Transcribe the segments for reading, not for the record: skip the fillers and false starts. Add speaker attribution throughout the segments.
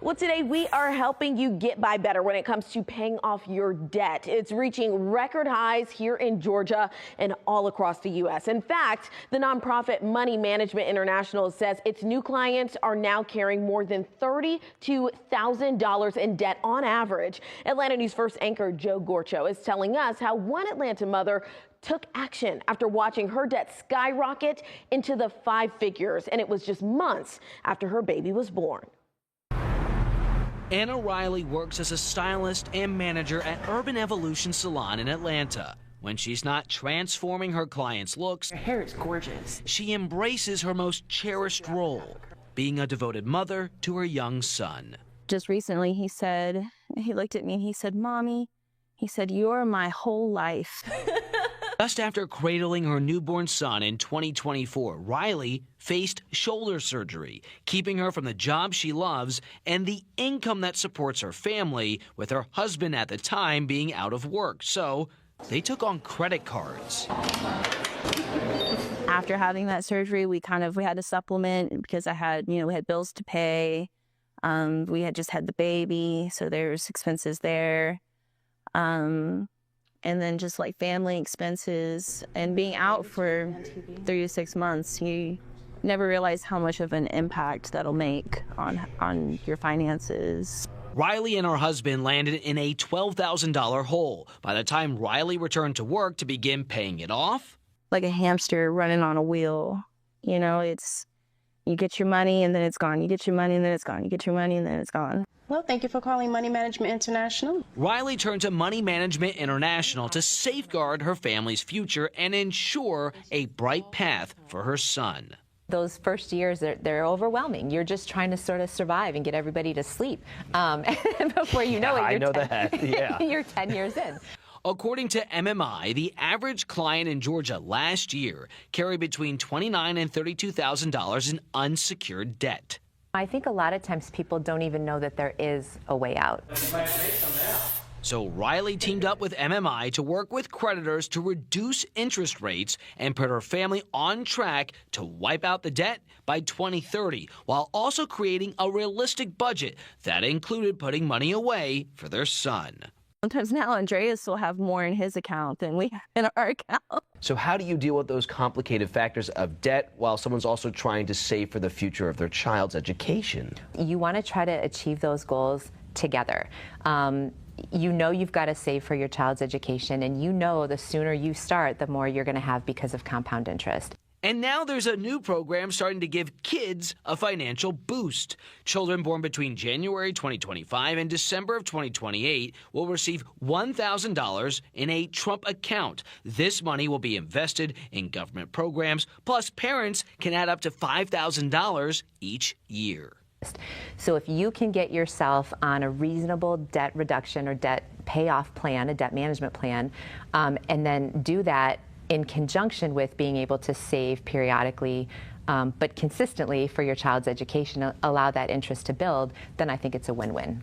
Speaker 1: Well, today we are helping you get by better when it comes to paying off your debt. It's reaching record highs here in Georgia and all across the U.S. In fact, the nonprofit Money Management International says its new clients are now carrying more than $32,000 in debt on average. Atlanta News First anchor Joe Gorchow is telling us how one Atlanta mother took action after watching her debt skyrocket into the 5 figures, and it was just months after her baby was born.
Speaker 2: Anna Riley works as a stylist and manager at Urban Evolution Salon in Atlanta. When she's not transforming her clients' looks,
Speaker 3: her hair is gorgeous.
Speaker 2: She embraces her most cherished role, being a devoted mother to her young son.
Speaker 4: Just recently, he looked at me and he said, "Mommy," he said, "you're my whole life."
Speaker 2: Just after cradling her newborn son in 2024, Riley faced shoulder surgery, keeping her from the job she loves and the income that supports her family, with her husband at the time being out of work. So they took on credit cards.
Speaker 4: After having that surgery, we had to supplement because we had bills to pay. We had just had the baby, so there's expenses there. And then just like family expenses and being out for 3 to 6 months, you never realize how much of an impact that'll make on your finances.
Speaker 2: Riley and her husband landed in a $12,000 hole. By the time Riley returned to work to begin paying it off,
Speaker 4: like a hamster running on a wheel. It's you get your money and then it's gone. You get your money and then it's gone. You get your money and then it's gone.
Speaker 3: Well, thank you for calling Money Management International.
Speaker 2: Riley turned to Money Management International to safeguard her family's future and ensure a bright path for her son.
Speaker 5: Those first years, they're overwhelming. You're just trying to sort of survive and get everybody to sleep. And before you know it, you're 10 years in.
Speaker 2: According to MMI, the average client in Georgia last year carried between $29,000 and $32,000 in unsecured debt.
Speaker 5: I think a lot of times people don't even know that there is a way out.
Speaker 2: So Riley teamed up with MMI to work with creditors to reduce interest rates and put her family on track to wipe out the debt by 2030, while also creating a realistic budget that included putting money away for their son.
Speaker 4: Sometimes now Andreas will have more in his account than we have in our account.
Speaker 6: So how do you deal with those complicated factors of debt while someone's also trying to save for the future of their child's education?
Speaker 5: You want to try to achieve those goals together. You've got to save for your child's education, and the sooner you start, the more you're going to have because of compound interest.
Speaker 2: And now there's a new program starting to give kids a financial boost. Children born between January 2025 and December of 2028 will receive $1,000 in a Trump account. This money will be invested in government programs, plus parents can add up to $5,000 each year.
Speaker 5: So if you can get yourself on a reasonable debt reduction or debt payoff plan, a debt management plan, and then do that in conjunction with being able to save periodically, but consistently for your child's education, allow that interest to build, then I think it's a win-win.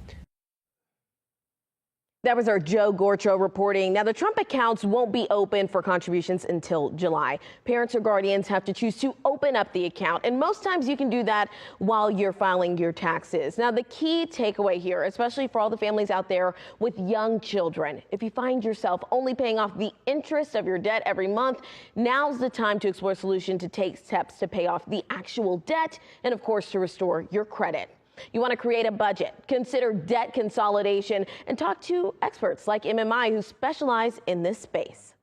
Speaker 1: That was our Joe Gorchow reporting. Now, the Trump accounts won't be open for contributions until July. Parents or guardians have to choose to open up the account, and most times you can do that while you're filing your taxes. Now, the key takeaway here, especially for all the families out there with young children, if you find yourself only paying off the interest of your debt every month, now's the time to explore a solution to take steps to pay off the actual debt and, of course, to restore your credit. You want to create a budget, consider debt consolidation, and talk to experts like MMI who specialize in this space.